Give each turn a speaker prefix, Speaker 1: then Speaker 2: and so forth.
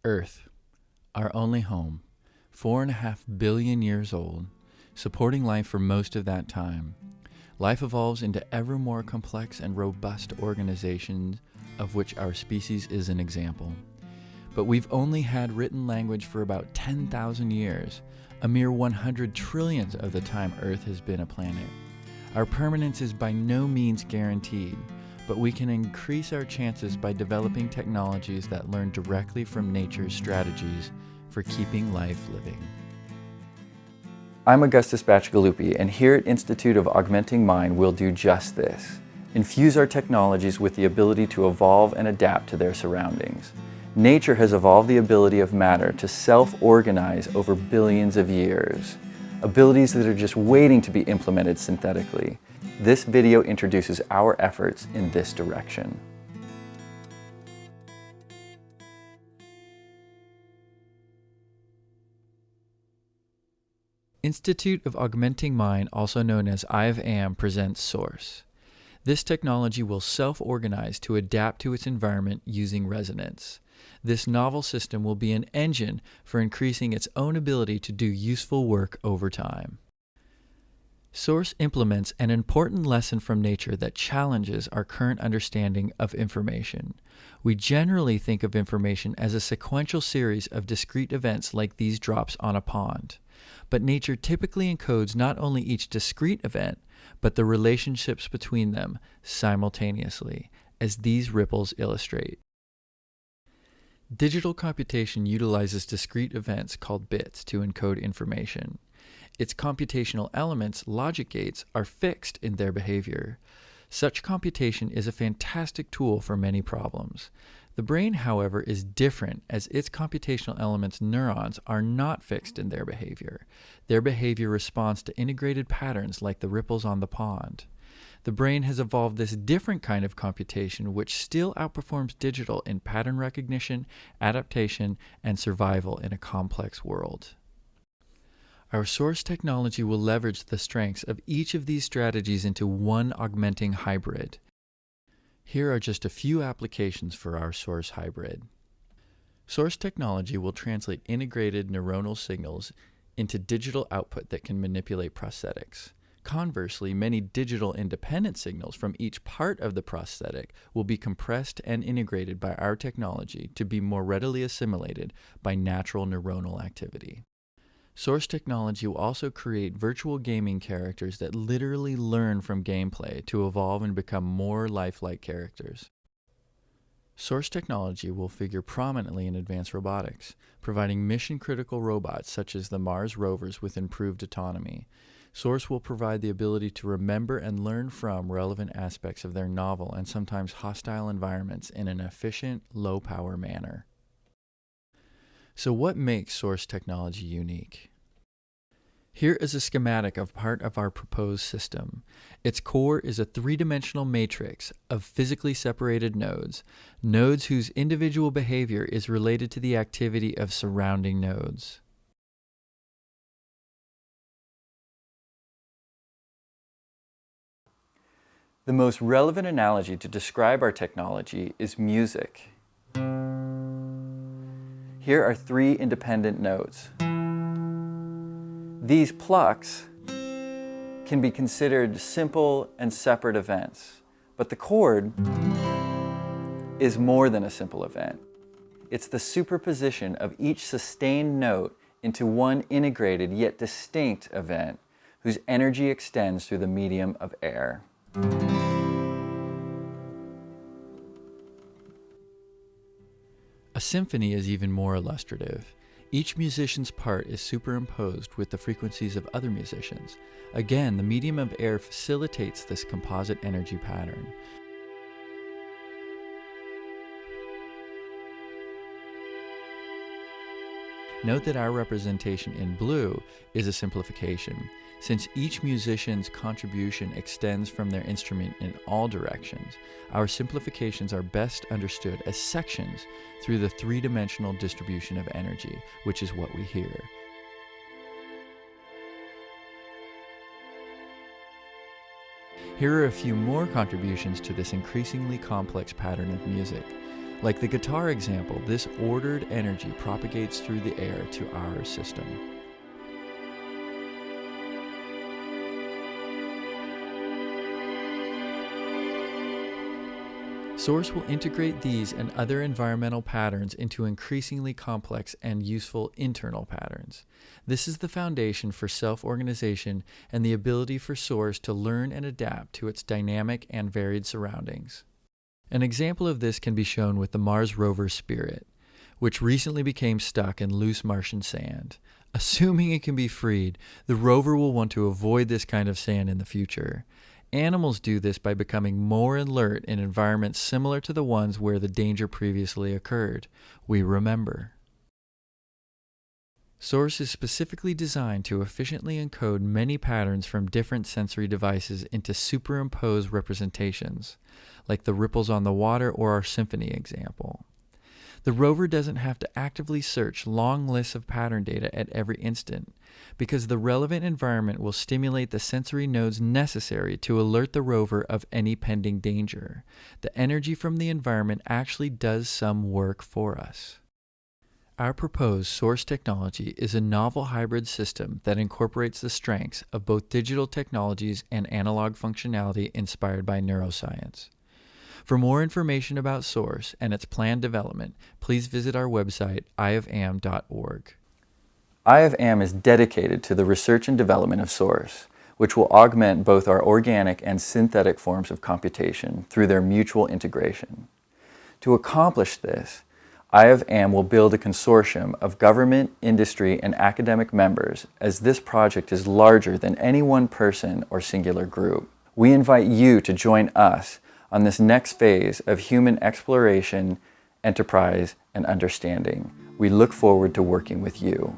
Speaker 1: Earth, our only home, 4.5 billion years old, supporting life for most of that time. Life evolves into ever more complex and robust organizations, of which our species is an example. But we've only had written language for about 10,000 years, a mere 100 trillionth of the time Earth has been a planet. Our permanence is by no means guaranteed, but we can increase our chances by developing technologies that learn directly from nature's strategies for keeping life living. I'm Augustus Bacigalupi, and here at Institute of Augmenting Mind, we'll do just this. Infuse our technologies with the ability to evolve and adapt to their surroundings. Nature has evolved the ability of matter to self-organize over billions of years, abilities that are just waiting to be implemented synthetically. This video introduces our efforts in this direction. Institute of Augmenting Mind, also known as IforAM, presents SOARSE. This technology will self-organize to adapt to its environment using resonance. This novel system will be an engine for increasing its own ability to do useful work over time. SOARSE implements an important lesson from nature that challenges our current understanding of information. We generally think of information as a sequential series of discrete events like these drops on a pond. But nature typically encodes not only each discrete event, but the relationships between them simultaneously, as these ripples illustrate. Digital computation utilizes discrete events called bits to encode information. Its computational elements, logic gates, are fixed in their behavior. Such computation is a fantastic tool for many problems. The brain, however, is different, as its computational elements, neurons, are not fixed in their behavior. Their behavior responds to integrated patterns like the ripples on the pond. The brain has evolved this different kind of computation which still outperforms digital in pattern recognition, adaptation, and survival in a complex world. Our SOARSE technology will leverage the strengths of each of these strategies into one augmenting hybrid. Here are just a few applications for our SOARSE hybrid. SOARSE technology will translate integrated neuronal signals into digital output that can manipulate prosthetics. Conversely, many digital independent signals from each part of the prosthetic will be compressed and integrated by our technology to be more readily assimilated by natural neuronal activity. SOARSE technology will also create virtual gaming characters that literally learn from gameplay to evolve and become more lifelike characters. SOARSE technology will figure prominently in advanced robotics, providing mission-critical robots such as the Mars rovers with improved autonomy. SOARSE will provide the ability to remember and learn from relevant aspects of their novel and sometimes hostile environments in an efficient, low-power manner. So what makes SOARSE technology unique? Here is a schematic of part of our proposed system. Its core is a three-dimensional matrix of physically separated nodes, nodes whose individual behavior is related to the activity of surrounding nodes. The most relevant analogy to describe our technology is music. Here are three independent nodes. These plucks can be considered simple and separate events, but the chord is more than a simple event. It's the superposition of each sustained note into one integrated yet distinct event whose energy extends through the medium of air. A symphony is even more illustrative. Each musician's part is superimposed with the frequencies of other musicians. Again, the medium of air facilitates this composite energy pattern. Note that our representation in blue is a simplification, since each musician's contribution extends from their instrument in all directions. Our simplifications are best understood as sections through the three-dimensional distribution of energy, which is what we hear. Here are a few more contributions to this increasingly complex pattern of music. Like the guitar example, this ordered energy propagates through the air to our system. SOARSE will integrate these and other environmental patterns into increasingly complex and useful internal patterns. This is the foundation for self-organization and the ability for SOARSE to learn and adapt to its dynamic and varied surroundings. An example of this can be shown with the Mars rover Spirit, which recently became stuck in loose Martian sand. Assuming it can be freed, the rover will want to avoid this kind of sand in the future. Animals do this by becoming more alert in environments similar to the ones where the danger previously occurred. We remember. SOARSE is specifically designed to efficiently encode many patterns from different sensory devices into superimposed representations, like the ripples on the water or our symphony example. The rover doesn't have to actively search long lists of pattern data at every instant, because the relevant environment will stimulate the sensory nodes necessary to alert the rover of any pending danger. The energy from the environment actually does some work for us. Our proposed SOARSE technology is a novel hybrid system that incorporates the strengths of both digital technologies and analog functionality inspired by neuroscience. For more information about SOARSE and its planned development, please visit our website, IforAM.org. IforAM is dedicated to the research and development of SOARSE, which will augment both our organic and synthetic forms of computation through their mutual integration. To accomplish this, IforAM will build a consortium of government, industry, and academic members, as this project is larger than any one person or singular group. We invite you to join us on this next phase of human exploration, enterprise, and understanding. We look forward to working with you.